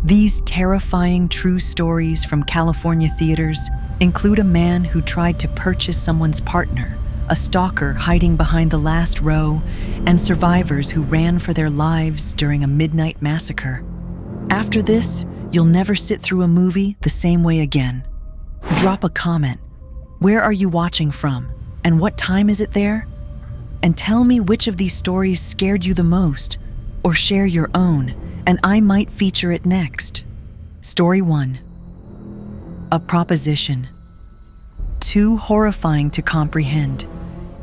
These terrifying true stories from California theaters include a man who tried to purchase someone's partner, a stalker hiding behind the last row, and survivors who ran for their lives during a midnight massacre. After this, you'll never sit through a movie the same way again. Drop a comment. Where are you watching from? And what time is it there? And tell me which of these stories scared you the most, or share your own, and I might feature it next. Story 1. A proposition. Too horrifying to comprehend.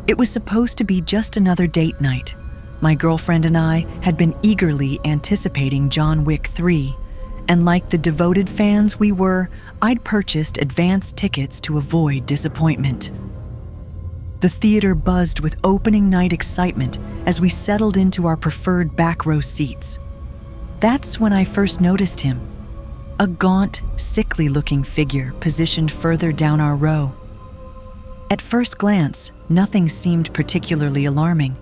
It was supposed to be just another date night. My girlfriend and I had been eagerly anticipating John Wick 3, and like the devoted fans we were, I'd purchased advance tickets to avoid disappointment. The theater buzzed with opening night excitement as we settled into our preferred back row seats. That's when I first noticed him, a gaunt, sickly-looking figure positioned further down our row. At first glance, nothing seemed particularly alarming.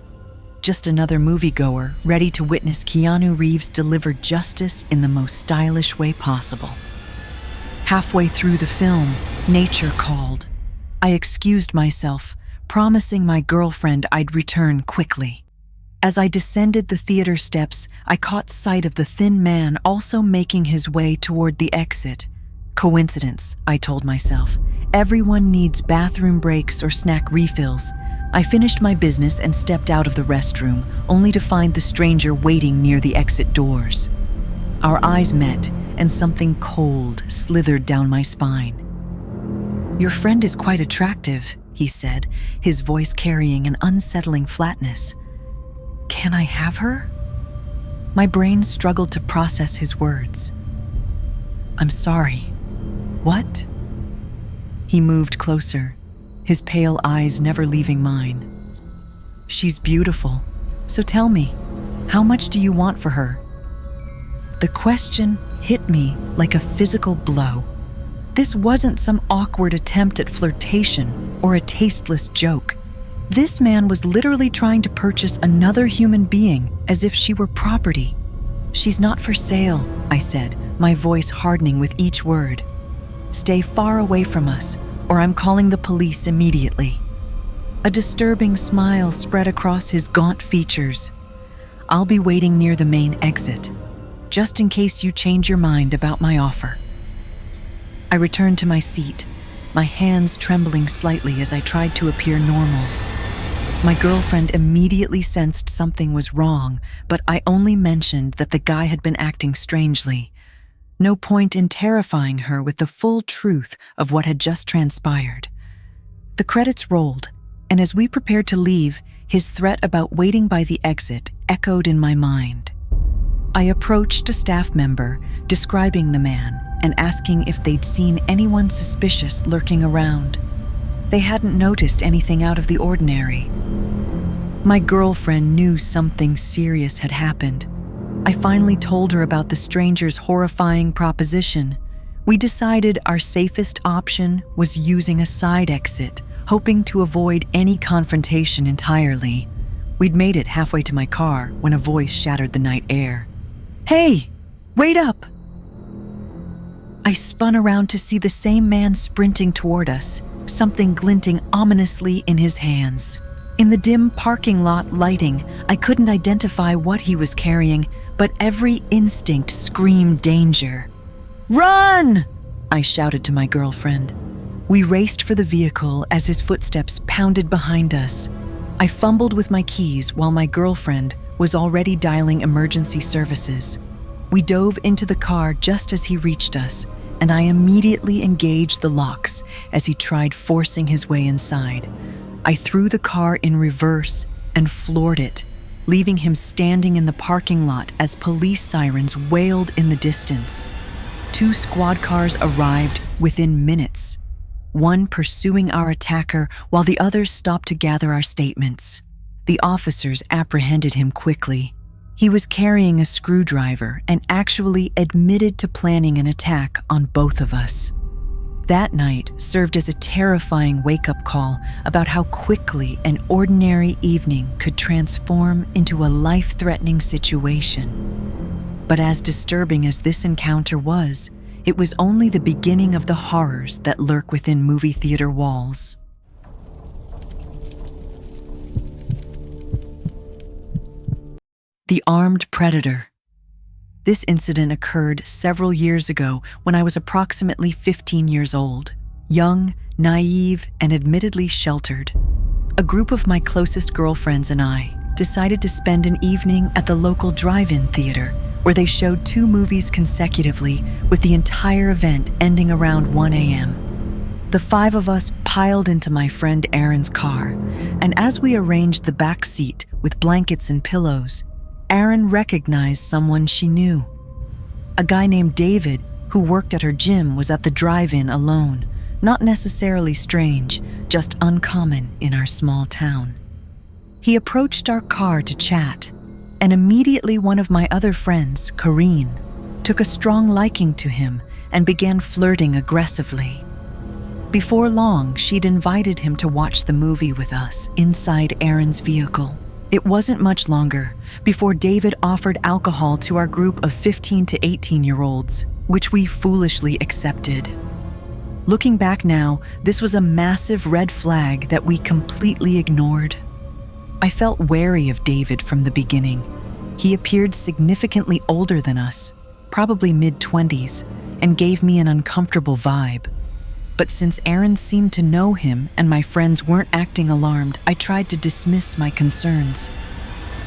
Just another moviegoer ready to witness Keanu Reeves deliver justice in the most stylish way possible. Halfway through the film, nature called. I excused myself, promising my girlfriend I'd return quickly. As I descended the theater steps, I caught sight of the thin man also making his way toward the exit. Coincidence, I told myself. Everyone needs bathroom breaks or snack refills. I finished my business and stepped out of the restroom, only to find the stranger waiting near the exit doors. Our eyes met, and something cold slithered down my spine. "Your friend is quite attractive," he said, his voice carrying an unsettling flatness. "Can I have her?" My brain struggled to process his words. "I'm sorry. What?" He moved closer, his pale eyes never leaving mine. "She's beautiful, so tell me, how much do you want for her?" The question hit me like a physical blow. This wasn't some awkward attempt at flirtation or a tasteless joke. This man was literally trying to purchase another human being as if she were property. "She's not for sale," I said, my voice hardening with each word. "Stay far away from us, or I'm calling the police immediately." A disturbing smile spread across his gaunt features. "I'll be waiting near the main exit, just in case you change your mind about my offer." I returned to my seat, my hands trembling slightly as I tried to appear normal. My girlfriend immediately sensed something was wrong, but I only mentioned that the guy had been acting strangely. No point in terrifying her with the full truth of what had just transpired. The credits rolled, and as we prepared to leave, his threat about waiting by the exit echoed in my mind. I approached a staff member, describing the man and asking if they'd seen anyone suspicious lurking around. They hadn't noticed anything out of the ordinary. My girlfriend knew something serious had happened. I finally told her about the stranger's horrifying proposition. We decided our safest option was using a side exit, hoping to avoid any confrontation entirely. We'd made it halfway to my car when a voice shattered the night air. "Hey, wait up!" I spun around to see the same man sprinting toward us, something glinting ominously in his hands. In the dim parking lot lighting, I couldn't identify what he was carrying, but every instinct screamed danger. "Run!" I shouted to my girlfriend. We raced for the vehicle as his footsteps pounded behind us. I fumbled with my keys while my girlfriend was already dialing emergency services. We dove into the car just as he reached us, and I immediately engaged the locks as he tried forcing his way inside. I threw the car in reverse and floored it, leaving him standing in the parking lot as police sirens wailed in the distance. 2 squad cars arrived within minutes, one pursuing our attacker while the others stopped to gather our statements. The officers apprehended him quickly. He was carrying a screwdriver and actually admitted to planning an attack on both of us. That night served as a terrifying wake-up call about how quickly an ordinary evening could transform into a life-threatening situation. But as disturbing as this encounter was, it was only the beginning of the horrors that lurk within movie theater walls. The armed predator. This incident occurred several years ago when I was approximately 15 years old, young, naive, and admittedly sheltered. A group of my closest girlfriends and I decided to spend an evening at the local drive-in theater where they showed 2 movies consecutively, with the entire event ending around 1 a.m. The 5 of us piled into my friend Erin's car, and as we arranged the back seat with blankets and pillows, Erin recognized someone she knew. A guy named David, who worked at her gym, was at the drive-in alone. Not necessarily strange, just uncommon in our small town. He approached our car to chat, and immediately one of my other friends, Karine, took a strong liking to him and began flirting aggressively. Before long, she'd invited him to watch the movie with us inside Erin's vehicle. It wasn't much longer before David offered alcohol to our group of 15 to 18-year-olds, which we foolishly accepted. Looking back now, this was a massive red flag that we completely ignored. I felt wary of David from the beginning. He appeared significantly older than us, probably mid-20s, and gave me an uncomfortable vibe. But since Erin seemed to know him and my friends weren't acting alarmed, I tried to dismiss my concerns.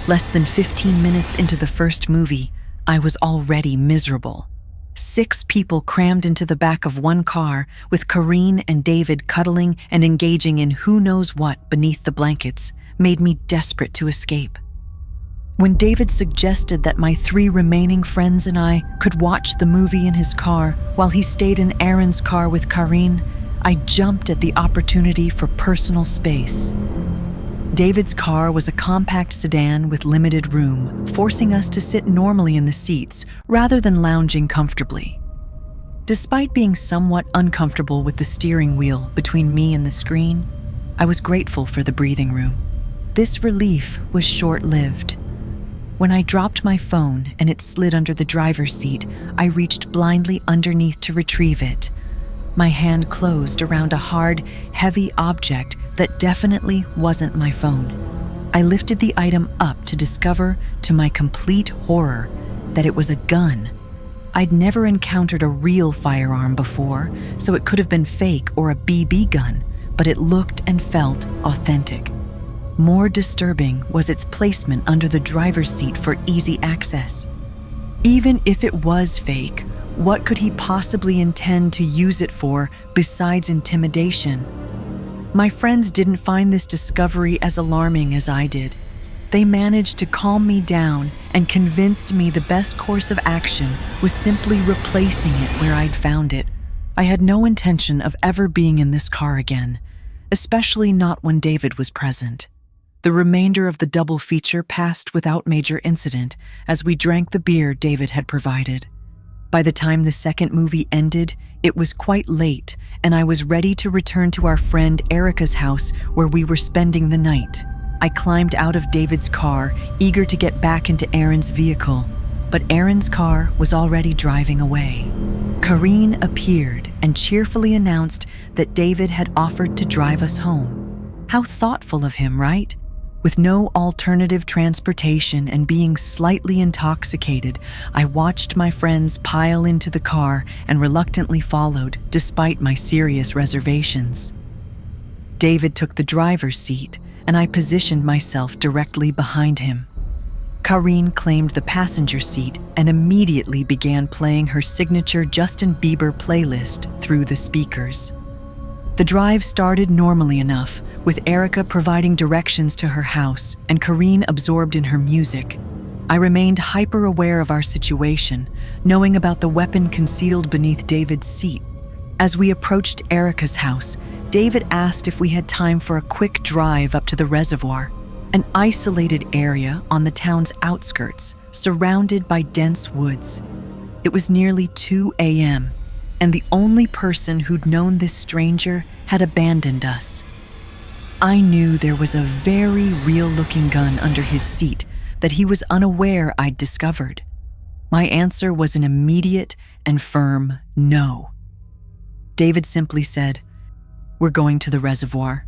Less than 15 minutes into the first movie, I was already miserable. 6 people crammed into the back of one car, with Karine and David cuddling and engaging in who knows what beneath the blankets, made me desperate to escape. When David suggested that my 3 remaining friends and I could watch the movie in his car while he stayed in Erin's car with Karine, I jumped at the opportunity for personal space. David's car was a compact sedan with limited room, forcing us to sit normally in the seats rather than lounging comfortably. Despite being somewhat uncomfortable with the steering wheel between me and the screen, I was grateful for the breathing room. This relief was short-lived. When I dropped my phone and it slid under the driver's seat, I reached blindly underneath to retrieve it. My hand closed around a hard, heavy object that definitely wasn't my phone. I lifted the item up to discover, to my complete horror, that it was a gun. I'd never encountered a real firearm before, so it could have been fake or a BB gun, but it looked and felt authentic. More disturbing was its placement under the driver's seat for easy access. Even if it was fake, what could he possibly intend to use it for besides intimidation? My friends didn't find this discovery as alarming as I did. They managed to calm me down and convinced me the best course of action was simply replacing it where I'd found it. I had no intention of ever being in this car again, especially not when David was present. The remainder of the double feature passed without major incident as we drank the beer David had provided. By the time the second movie ended, it was quite late, and I was ready to return to our friend Erica's house where we were spending the night. I climbed out of David's car, eager to get back into Erin's vehicle, but Erin's car was already driving away. Karine appeared and cheerfully announced that David had offered to drive us home. How thoughtful of him, right? With no alternative transportation and being slightly intoxicated, I watched my friends pile into the car and reluctantly followed, despite my serious reservations. David took the driver's seat, and I positioned myself directly behind him. Karine claimed the passenger seat and immediately began playing her signature Justin Bieber playlist through the speakers. The drive started normally enough, with Erica providing directions to her house and Karine absorbed in her music. I remained hyper-aware of our situation, knowing about the weapon concealed beneath David's seat. As we approached Erica's house, David asked if we had time for a quick drive up to the reservoir, an isolated area on the town's outskirts, surrounded by dense woods. It was nearly 2 a.m., and the only person who'd known this stranger had abandoned us. I knew there was a very real-looking gun under his seat that he was unaware I'd discovered. My answer was an immediate and firm no. David simply said, "We're going to the reservoir,"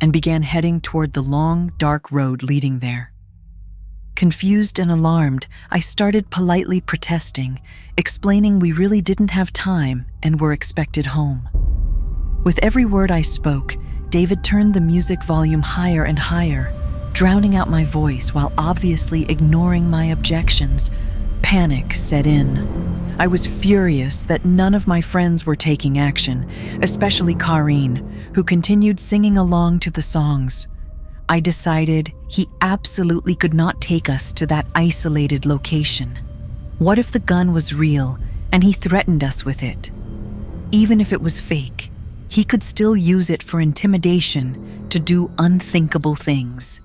and began heading toward the long, dark road leading there. Confused and alarmed, I started politely protesting, explaining we really didn't have time and were expected home. With every word I spoke, David turned the music volume higher and higher, drowning out my voice while obviously ignoring my objections. Panic set in. I was furious that none of my friends were taking action, especially Karine, who continued singing along to the songs. I decided he absolutely could not take us to that isolated location. What if the gun was real and he threatened us with it? Even if it was fake, he could still use it for intimidation to do unthinkable things.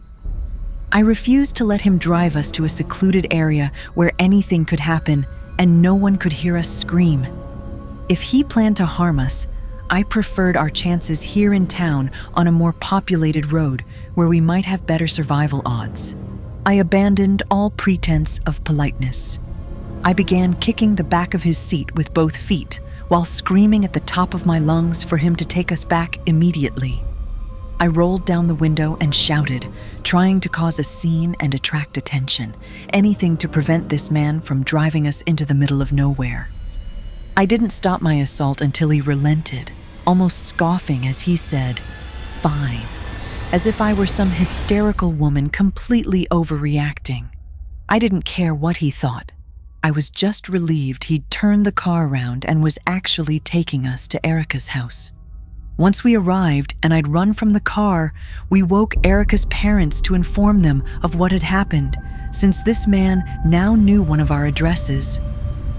I refused to let him drive us to a secluded area where anything could happen and no one could hear us scream. If he planned to harm us, I preferred our chances here in town on a more populated road where we might have better survival odds. I abandoned all pretense of politeness. I began kicking the back of his seat with both feet while screaming at the top of my lungs for him to take us back immediately. I rolled down the window and shouted, trying to cause a scene and attract attention, anything to prevent this man from driving us into the middle of nowhere. I didn't stop my assault until he relented, almost scoffing as he said, "Fine," as if I were some hysterical woman completely overreacting. I didn't care what he thought. I was just relieved he'd turned the car around and was actually taking us to Erica's house. Once we arrived and I'd run from the car, we woke Erica's parents to inform them of what had happened, since this man now knew one of our addresses.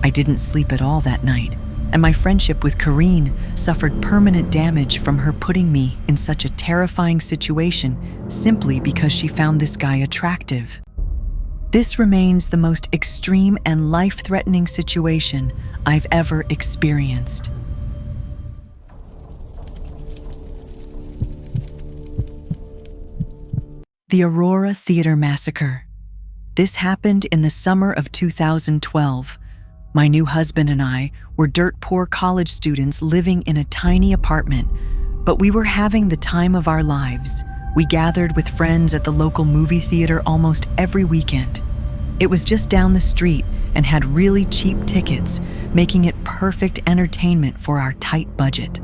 I didn't sleep at all that night, and my friendship with Karine suffered permanent damage from her putting me in such a terrifying situation simply because she found this guy attractive. This remains the most extreme and life-threatening situation I've ever experienced. The Aurora Theater massacre. This happened in the summer of 2012. My new husband and I were dirt-poor college students living in a tiny apartment, but we were having the time of our lives. We gathered with friends at the local movie theater almost every weekend. It was just down the street and had really cheap tickets, making it perfect entertainment for our tight budget.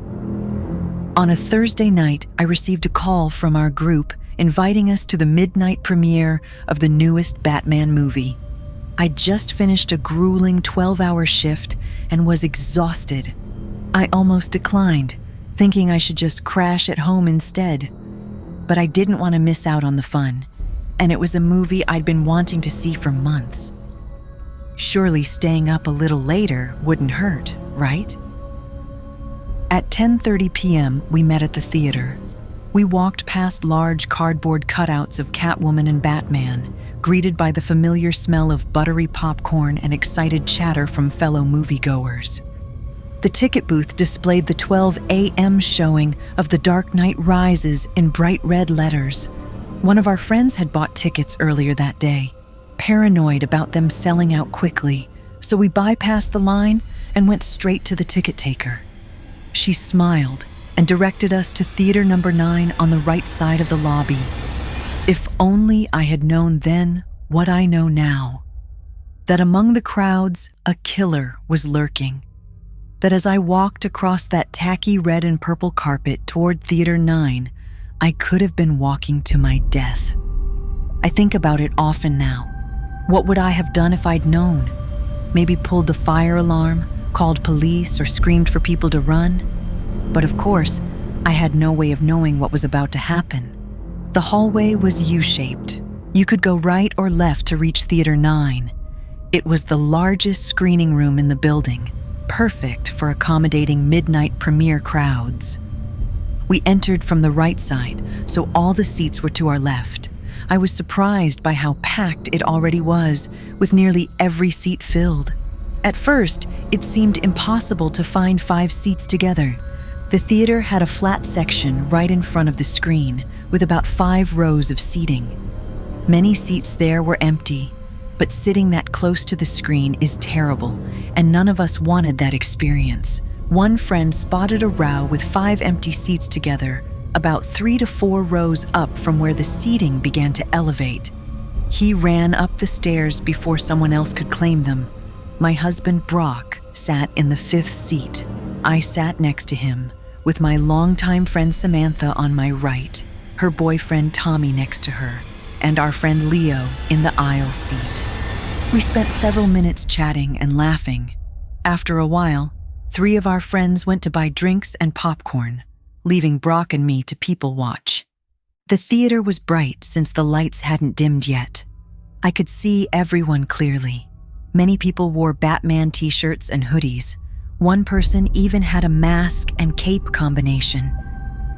On a Thursday night, I received a call from our group inviting us to the midnight premiere of the newest Batman movie. I'd just finished a grueling 12-hour shift and was exhausted. I almost declined, thinking I should just crash at home instead. But I didn't want to miss out on the fun, and it was a movie I'd been wanting to see for months. Surely staying up a little later wouldn't hurt, right? At 10:30 p.m., we met at the theater. We walked past large cardboard cutouts of Catwoman and Batman, greeted by the familiar smell of buttery popcorn and excited chatter from fellow moviegoers. The ticket booth displayed the 12 a.m. showing of The Dark Knight Rises in bright red letters. One of our friends had bought tickets earlier that day, paranoid about them selling out quickly, so we bypassed the line and went straight to the ticket taker. She smiled and directed us to theater number 9 on the right side of the lobby. If only I had known then what I know now, that among the crowds, a killer was lurking. That as I walked across that tacky red and purple carpet toward theater 9, I could have been walking to my death. I think about it often now. What would I have done if I'd known? Maybe pulled the fire alarm, called police, or screamed for people to run? But of course, I had no way of knowing what was about to happen. The hallway was U-shaped. You could go right or left to reach Theater 9. It was the largest screening room in the building, perfect for accommodating midnight premiere crowds. We entered from the right side, so all the seats were to our left. I was surprised by how packed it already was, with nearly every seat filled. At first, it seemed impossible to find 5 seats together. The theater had a flat section right in front of the screen, with about 5 rows of seating. Many seats there were empty, but sitting that close to the screen is terrible, and none of us wanted that experience. One friend spotted a row with 5 empty seats together, about 3 to 4 rows up from where the seating began to elevate. He ran up the stairs before someone else could claim them. My husband, Brock, sat in the 5th seat. I sat next to him, with my longtime friend Samantha on my right, her boyfriend Tommy next to her, and our friend Leo in the aisle seat. We spent several minutes chatting and laughing. After a while, 3 of our friends went to buy drinks and popcorn, leaving Brock and me to people watch. The theater was bright since the lights hadn't dimmed yet. I could see everyone clearly. Many people wore Batman t-shirts and hoodies. One person even had a mask and cape combination.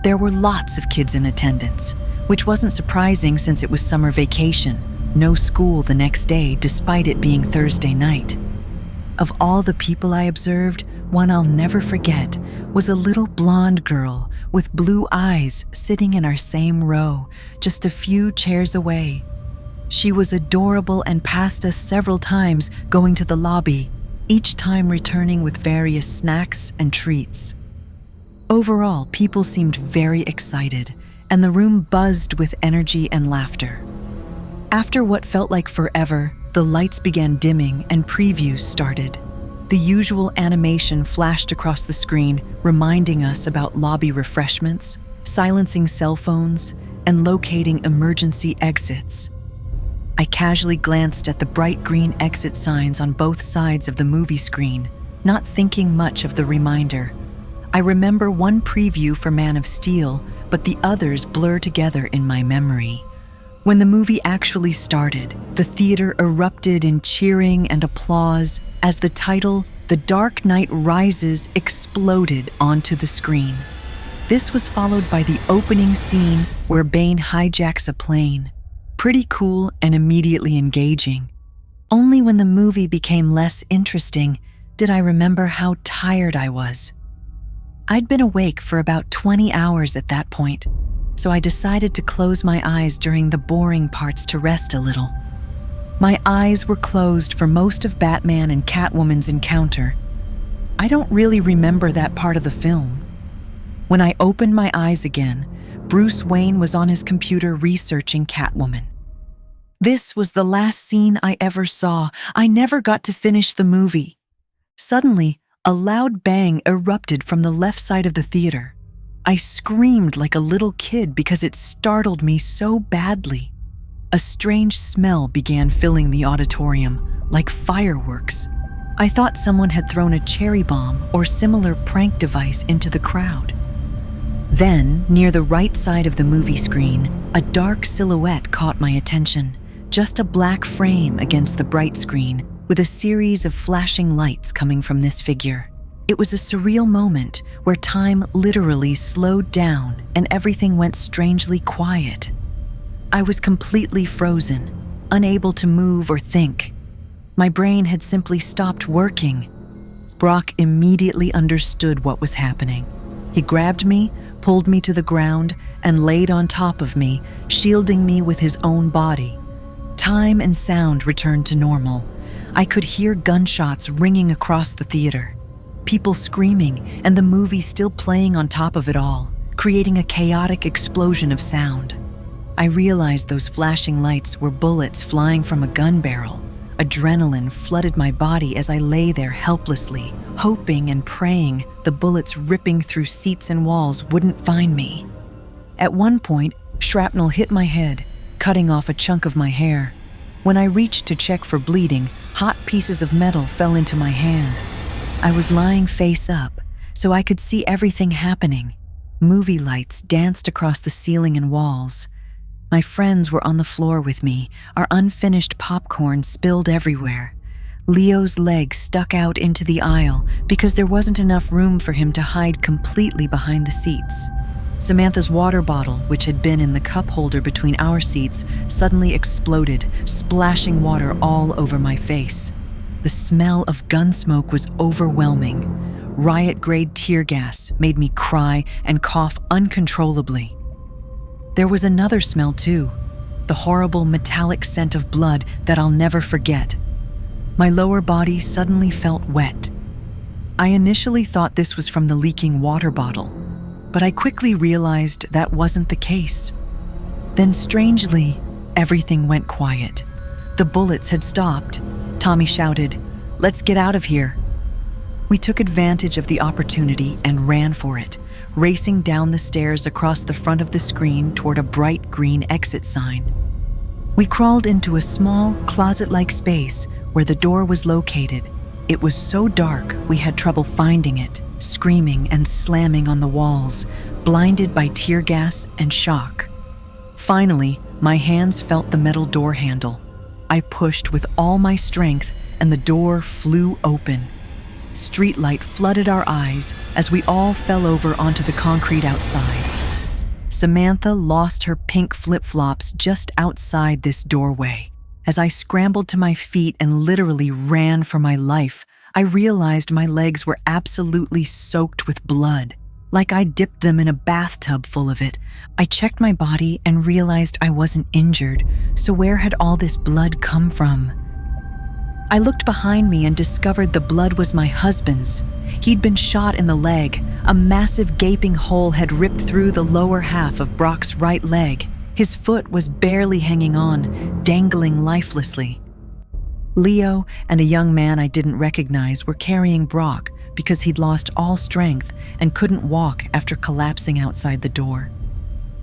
There were lots of kids in attendance, which wasn't surprising since it was summer vacation, no school the next day despite it being Thursday night. Of all the people I observed, one I'll never forget was a little blonde girl with blue eyes sitting in our same row, just a few chairs away. She was adorable and passed us several times going to the lobby, each time returning with various snacks and treats. Overall, people seemed very excited, and the room buzzed with energy and laughter. After what felt like forever, the lights began dimming and previews started. The usual animation flashed across the screen, reminding us about lobby refreshments, silencing cell phones, and locating emergency exits. I casually glanced at the bright green exit signs on both sides of the movie screen, not thinking much of the reminder. I remember one preview for Man of Steel, but the others blur together in my memory. When the movie actually started, the theater erupted in cheering and applause as the title, The Dark Knight Rises, exploded onto the screen. This was followed by the opening scene where Bane hijacks a plane. Pretty cool and immediately engaging. Only when the movie became less interesting did I remember how tired I was. I'd been awake for about 20 hours at that point, so I decided to close my eyes during the boring parts to rest a little. My eyes were closed for most of Batman and Catwoman's encounter. I don't really remember that part of the film. When I opened my eyes again, Bruce Wayne was on his computer researching Catwoman. This was the last scene I ever saw. I never got to finish the movie. Suddenly, a loud bang erupted from the left side of the theater. I screamed like a little kid because it startled me so badly. A strange smell began filling the auditorium, like fireworks. I thought someone had thrown a cherry bomb or similar prank device into the crowd. Then, near the right side of the movie screen, a dark silhouette caught my attention, just a black frame against the bright screen, with a series of flashing lights coming from this figure. It was a surreal moment where time literally slowed down and everything went strangely quiet. I was completely frozen, unable to move or think. My brain had simply stopped working. Brock immediately understood what was happening. He grabbed me, pulled me to the ground, and laid on top of me, shielding me with his own body. Time and sound returned to normal. I could hear gunshots ringing across the theater, people screaming, and the movie still playing on top of it all, creating a chaotic explosion of sound. I realized those flashing lights were bullets flying from a gun barrel. Adrenaline flooded my body as I lay there helplessly, hoping and praying the bullets ripping through seats and walls wouldn't find me. At one point, shrapnel hit my head, cutting off a chunk of my hair. When I reached to check for bleeding, hot pieces of metal fell into my hand. I was lying face up, so I could see everything happening. Movie lights danced across the ceiling and walls. My friends were on the floor with me, our unfinished popcorn spilled everywhere. Leo's leg stuck out into the aisle because there wasn't enough room for him to hide completely behind the seats. Samantha's water bottle, which had been in the cup holder between our seats, suddenly exploded, splashing water all over my face. The smell of gun smoke was overwhelming. Riot-grade tear gas made me cry and cough uncontrollably. There was another smell too, the horrible metallic scent of blood that I'll never forget. My lower body suddenly felt wet. I initially thought this was from the leaking water bottle, but I quickly realized that wasn't the case. Then strangely, everything went quiet. The bullets had stopped. Tommy shouted, "Let's get out of here." We took advantage of the opportunity and ran for it, racing down the stairs across the front of the screen toward a bright green exit sign. We crawled into a small, closet-like space where the door was located. It was so dark we had trouble finding it, screaming and slamming on the walls, blinded by tear gas and shock. Finally, my hands felt the metal door handle. I pushed with all my strength and the door flew open. Streetlight flooded our eyes as we all fell over onto the concrete outside. Samantha lost her pink flip-flops just outside this doorway. As I scrambled to my feet and literally ran for my life, I realized my legs were absolutely soaked with blood, like I dipped them in a bathtub full of it. I checked my body and realized I wasn't injured, so where had all this blood come from? I looked behind me and discovered the blood was my husband's. He'd been shot in the leg. A massive gaping hole had ripped through the lower half of Brock's right leg. His foot was barely hanging on, dangling lifelessly. Leo and a young man I didn't recognize were carrying Brock because he'd lost all strength and couldn't walk after collapsing outside the door.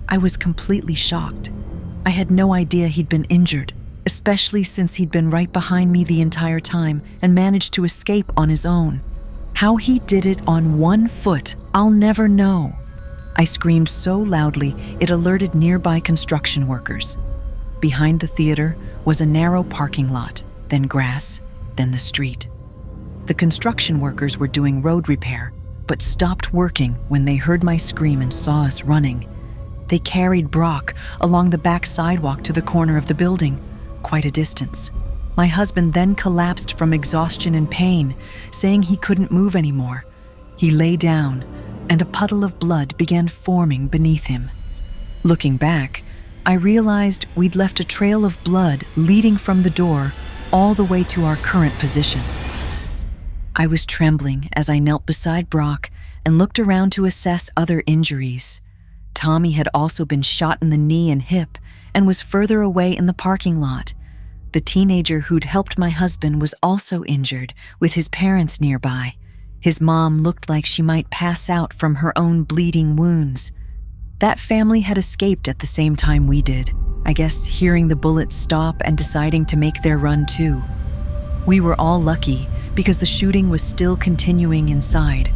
I was completely shocked. I had no idea he'd been injured, especially since he'd been right behind me the entire time and managed to escape on his own. How he did it on one foot, I'll never know. I screamed so loudly it alerted nearby construction workers. Behind the theater was a narrow parking lot, then grass, then the street. The construction workers were doing road repair, but stopped working when they heard my scream and saw us running. They carried Brock along the back sidewalk to the corner of the building, quite a distance. My husband then collapsed from exhaustion and pain, saying he couldn't move anymore. He lay down, and a puddle of blood began forming beneath him. Looking back, I realized we'd left a trail of blood leading from the door all the way to our current position. I was trembling as I knelt beside Brock and looked around to assess other injuries. Tommy had also been shot in the knee and hip and was further away in the parking lot. The teenager who'd helped my husband was also injured, with his parents nearby. His mom looked like she might pass out from her own bleeding wounds. That family had escaped at the same time we did, I guess hearing the bullets stop and deciding to make their run too. We were all lucky because the shooting was still continuing inside.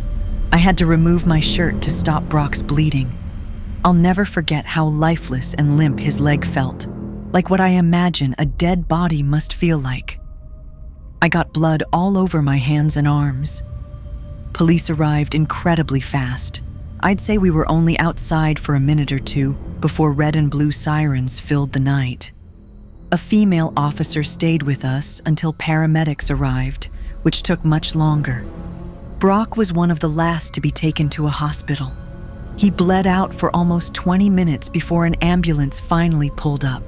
I had to remove my shirt to stop Brock's bleeding. I'll never forget how lifeless and limp his leg felt, like what I imagine a dead body must feel like. I got blood all over my hands and arms. Police arrived incredibly fast. I'd say we were only outside for a minute or two before red and blue sirens filled the night. A female officer stayed with us until paramedics arrived, which took much longer. Brock was one of the last to be taken to a hospital. He bled out for almost 20 minutes before an ambulance finally pulled up.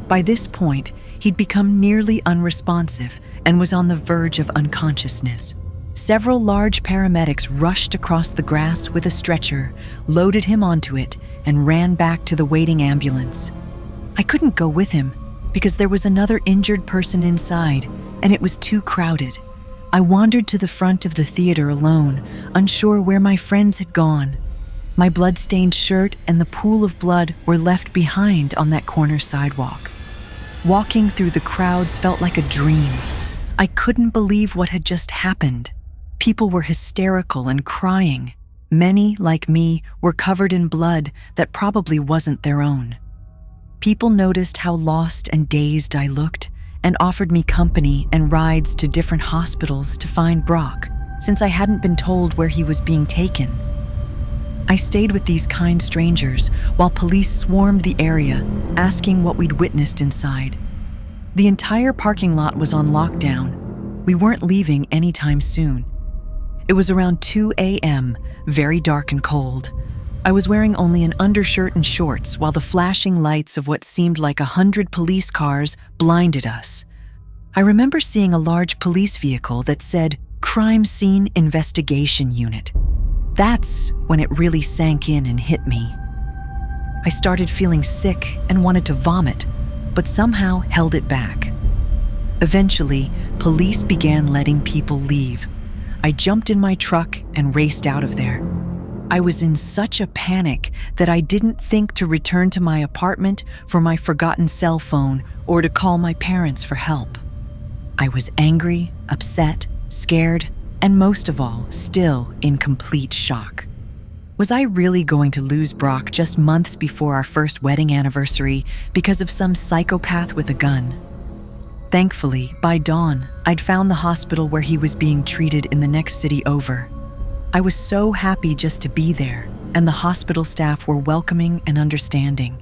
By this point, he'd become nearly unresponsive and was on the verge of unconsciousness. Several large paramedics rushed across the grass with a stretcher, loaded him onto it, and ran back to the waiting ambulance. I couldn't go with him because there was another injured person inside, and it was too crowded. I wandered to the front of the theater alone, unsure where my friends had gone. My blood-stained shirt and the pool of blood were left behind on that corner sidewalk. Walking through the crowds felt like a dream. I couldn't believe what had just happened. People were hysterical and crying. Many, like me, were covered in blood that probably wasn't their own. People noticed how lost and dazed I looked and offered me company and rides to different hospitals to find Brock, since I hadn't been told where he was being taken. I stayed with these kind strangers while police swarmed the area, asking what we'd witnessed inside. The entire parking lot was on lockdown. We weren't leaving anytime soon. It was around 2 a.m., very dark and cold. I was wearing only an undershirt and shorts while the flashing lights of what seemed like 100 police cars blinded us. I remember seeing a large police vehicle that said Crime Scene Investigation Unit. That's when it really sank in and hit me. I started feeling sick and wanted to vomit, but somehow held it back. Eventually, police began letting people leave. I jumped in my truck and raced out of there. I was in such a panic that I didn't think to return to my apartment for my forgotten cell phone or to call my parents for help. I was angry, upset, scared, and most of all, still in complete shock. Was I really going to lose Brock just months before our first wedding anniversary because of some psychopath with a gun? Thankfully, by dawn, I'd found the hospital where he was being treated in the next city over. I was so happy just to be there, and the hospital staff were welcoming and understanding.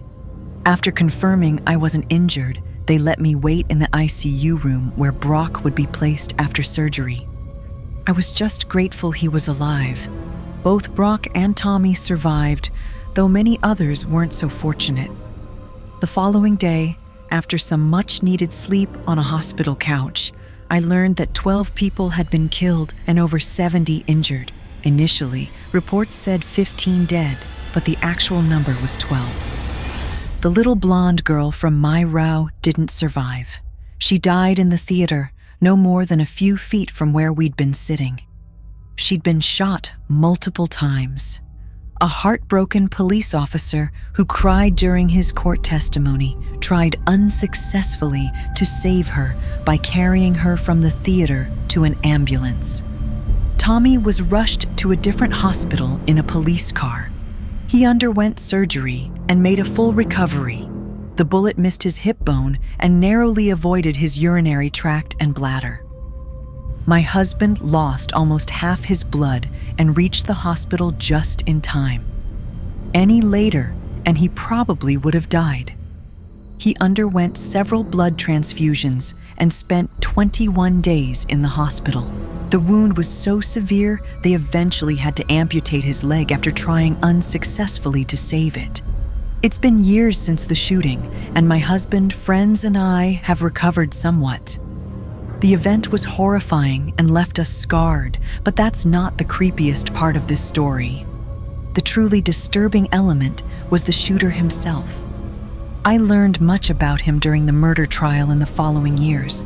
After confirming I wasn't injured, they let me wait in the ICU room where Brock would be placed after surgery. I was just grateful he was alive. Both Brock and Tommy survived, though many others weren't so fortunate. The following day, after some much-needed sleep on a hospital couch, I learned that 12 people had been killed and over 70 injured. Initially, reports said 15 dead, but the actual number was 12. The little blonde girl from my row didn't survive. She died in the theater, no more than a few feet from where we'd been sitting. She'd been shot multiple times. A heartbroken police officer who cried during his court testimony tried unsuccessfully to save her by carrying her from the theater to an ambulance. Tommy was rushed to a different hospital in a police car. He underwent surgery and made a full recovery. The bullet missed his hip bone and narrowly avoided his urinary tract and bladder. My husband lost almost half his blood and reached the hospital just in time. Any later, and he probably would have died. He underwent several blood transfusions and spent 21 days in the hospital. The wound was so severe, they eventually had to amputate his leg after trying unsuccessfully to save it. It's been years since the shooting, and my husband, friends, and I have recovered somewhat. The event was horrifying and left us scarred, but that's not the creepiest part of this story. The truly disturbing element was the shooter himself. I learned much about him during the murder trial in the following years.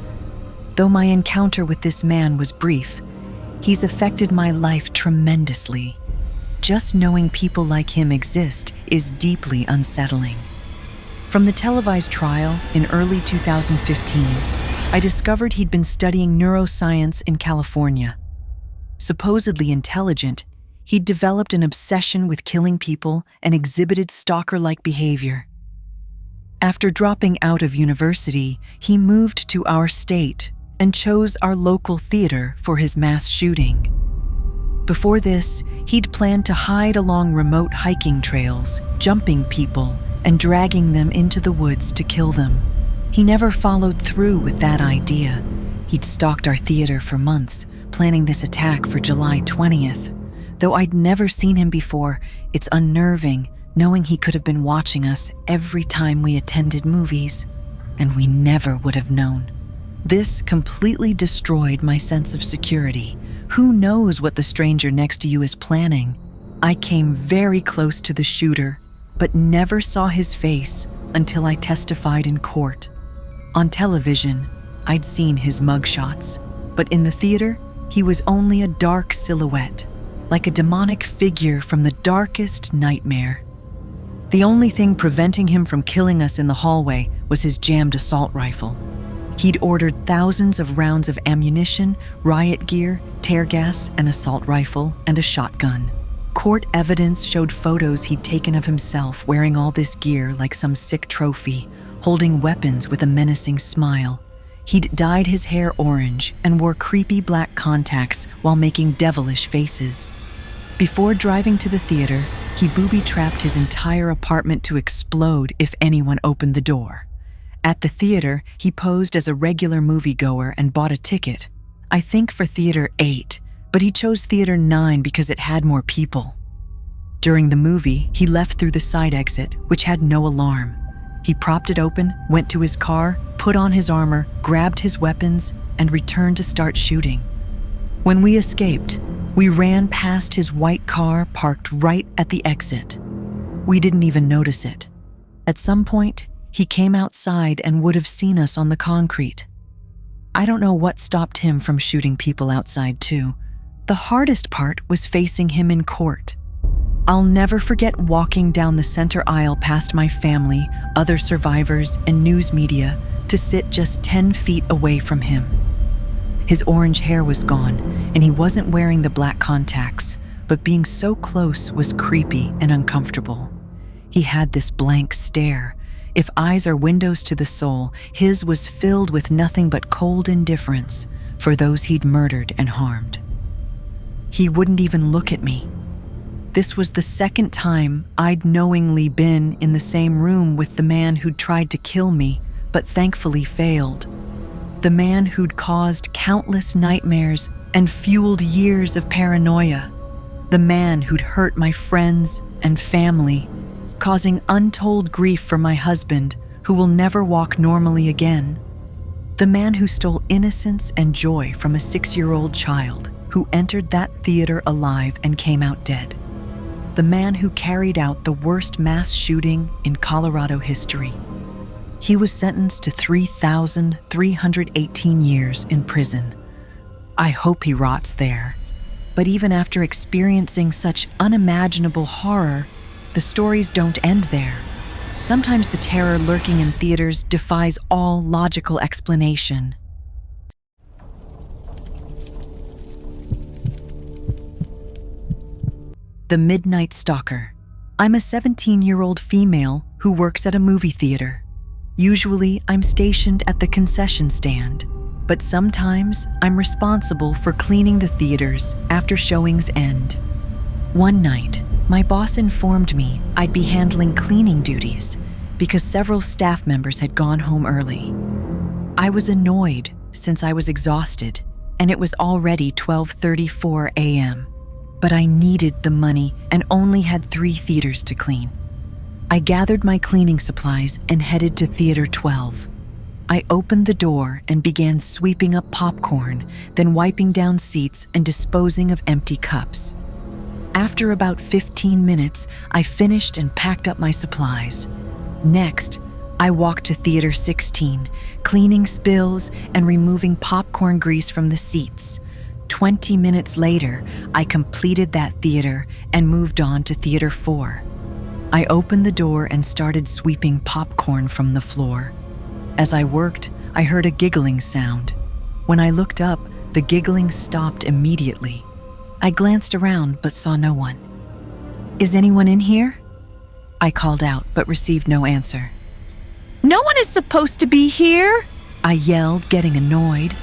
Though my encounter with this man was brief, he's affected my life tremendously. Just knowing people like him exist is deeply unsettling. From the televised trial in early 2015, I discovered he'd been studying neuroscience in California. Supposedly intelligent, he'd developed an obsession with killing people and exhibited stalker-like behavior. After dropping out of university, he moved to our state and chose our local theater for his mass shooting. Before this, he'd planned to hide along remote hiking trails, jumping people, and dragging them into the woods to kill them. He never followed through with that idea. He'd stalked our theater for months, planning this attack for July 20th. Though I'd never seen him before, it's unnerving knowing he could have been watching us every time we attended movies, and we never would have known. This completely destroyed my sense of security. Who knows what the stranger next to you is planning? I came very close to the shooter, but never saw his face until I testified in court. On television, I'd seen his mugshots, but in the theater, he was only a dark silhouette, like a demonic figure from the darkest nightmare. The only thing preventing him from killing us in the hallway was his jammed assault rifle. He'd ordered thousands of rounds of ammunition, riot gear, tear gas, an assault rifle, and a shotgun. Court evidence showed photos he'd taken of himself wearing all this gear like some sick trophy, holding weapons with a menacing smile. He'd dyed his hair orange and wore creepy black contacts while making devilish faces. Before driving to the theater, he booby-trapped his entire apartment to explode if anyone opened the door. At the theater, he posed as a regular moviegoer and bought a ticket, I think for Theater 8, but he chose Theater 9 because it had more people. During the movie, he left through the side exit, which had no alarm. He propped it open, went to his car, put on his armor, grabbed his weapons, and returned to start shooting. When we escaped, we ran past his white car parked right at the exit. We didn't even notice it. At some point, he came outside and would have seen us on the concrete. I don't know what stopped him from shooting people outside too. The hardest part was facing him in court. I'll never forget walking down the center aisle past my family, other survivors, and news media to sit just 10 feet away from him. His orange hair was gone, and he wasn't wearing the black contacts, but being so close was creepy and uncomfortable. He had this blank stare. If eyes are windows to the soul, his was filled with nothing but cold indifference for those he'd murdered and harmed. He wouldn't even look at me. This was the second time I'd knowingly been in the same room with the man who'd tried to kill me, but thankfully failed. The man who'd caused countless nightmares and fueled years of paranoia. The man who'd hurt my friends and family, causing untold grief for my husband, who will never walk normally again. The man who stole innocence and joy from a 6-year-old child who entered that theater alive and came out dead. The man who carried out the worst mass shooting in Colorado history. He was sentenced to 3,318 years in prison. I hope he rots there. But even after experiencing such unimaginable horror, the stories don't end there. Sometimes the terror lurking in theaters defies all logical explanation. The Midnight Stalker. I'm a 17-year-old female who works at a movie theater. Usually, I'm stationed at the concession stand, but sometimes I'm responsible for cleaning the theaters after showings end. One night, my boss informed me I'd be handling cleaning duties because several staff members had gone home early. I was annoyed since I was exhausted and it was already 12:34 a.m., but I needed the money and only had 3 theaters to clean. I gathered my cleaning supplies and headed to Theater 12. I opened the door and began sweeping up popcorn, then wiping down seats and disposing of empty cups. After about 15 minutes, I finished and packed up my supplies. Next, I walked to Theater 16, cleaning spills and removing popcorn grease from the seats. 20 minutes later, I completed that theater and moved on to Theater 4. I opened the door and started sweeping popcorn from the floor. As I worked, I heard a giggling sound. When I looked up, the giggling stopped immediately. I glanced around but saw no one. "Is anyone in here?" I called out but received no answer. "No one is supposed to be here!" I yelled, getting annoyed.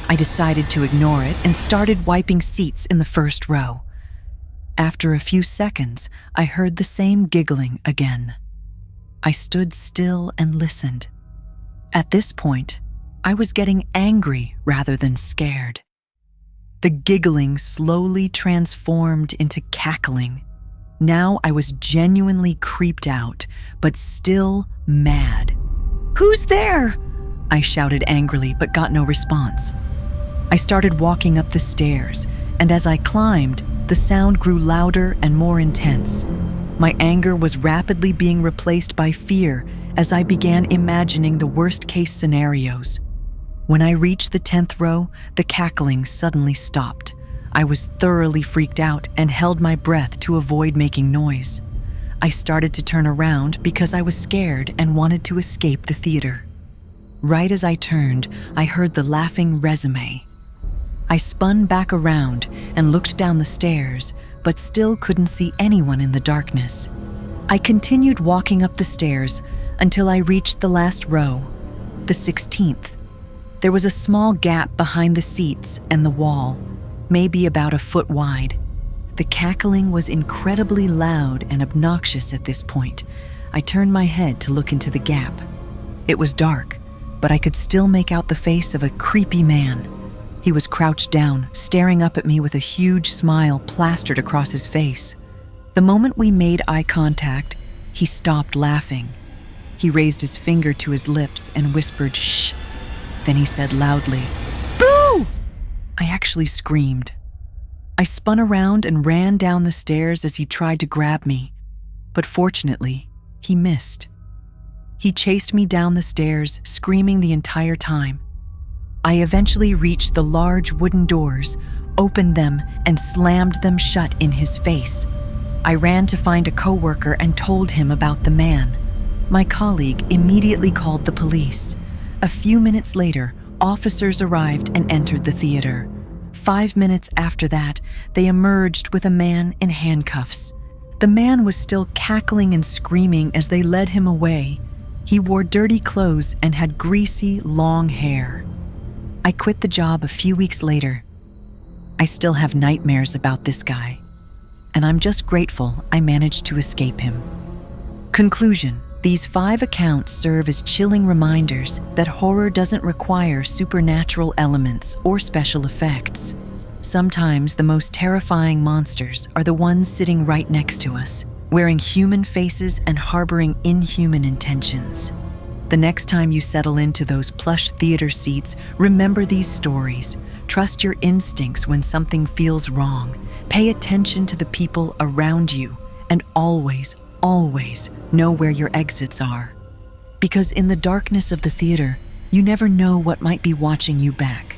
I decided to ignore it and started wiping seats in the first row. After a few seconds, I heard the same giggling again. I stood still and listened. At this point, I was getting angry rather than scared. The giggling slowly transformed into cackling. Now I was genuinely creeped out, but still mad. "Who's there?" I shouted angrily but got no response. I started walking up the stairs, and as I climbed, the sound grew louder and more intense. My anger was rapidly being replaced by fear as I began imagining the worst-case scenarios. When I reached the 10th row, the cackling suddenly stopped. I was thoroughly freaked out and held my breath to avoid making noise. I started to turn around because I was scared and wanted to escape the theater. Right as I turned, I heard the laughing resume. I spun back around and looked down the stairs, but still couldn't see anyone in the darkness. I continued walking up the stairs until I reached the last row, the 16th. There was a small gap behind the seats and the wall, maybe about a foot wide. The cackling was incredibly loud and obnoxious at this point. I turned my head to look into the gap. It was dark, but I could still make out the face of a creepy man. He was crouched down, staring up at me with a huge smile plastered across his face. The moment we made eye contact, he stopped laughing. He raised his finger to his lips and whispered, "Shh." Then he said loudly, "Boo!" I actually screamed. I spun around and ran down the stairs as he tried to grab me, but fortunately, he missed. He chased me down the stairs, screaming the entire time. I eventually reached the large wooden doors, opened them, and slammed them shut in his face. I ran to find a coworker and told him about the man. My colleague immediately called the police. A few minutes later, officers arrived and entered the theater. 5 minutes after that, they emerged with a man in handcuffs. The man was still cackling and screaming as they led him away. He wore dirty clothes and had greasy, long hair. I quit the job a few weeks later. I still have nightmares about this guy, and I'm just grateful I managed to escape him. Conclusion: these 5 accounts serve as chilling reminders that horror doesn't require supernatural elements or special effects. Sometimes the most terrifying monsters are the ones sitting right next to us, wearing human faces and harboring inhuman intentions. The next time you settle into those plush theater seats, remember these stories. Trust your instincts when something feels wrong. Pay attention to the people around you, and always know where your exits are. Because in the darkness of the theater, you never know what might be watching you back.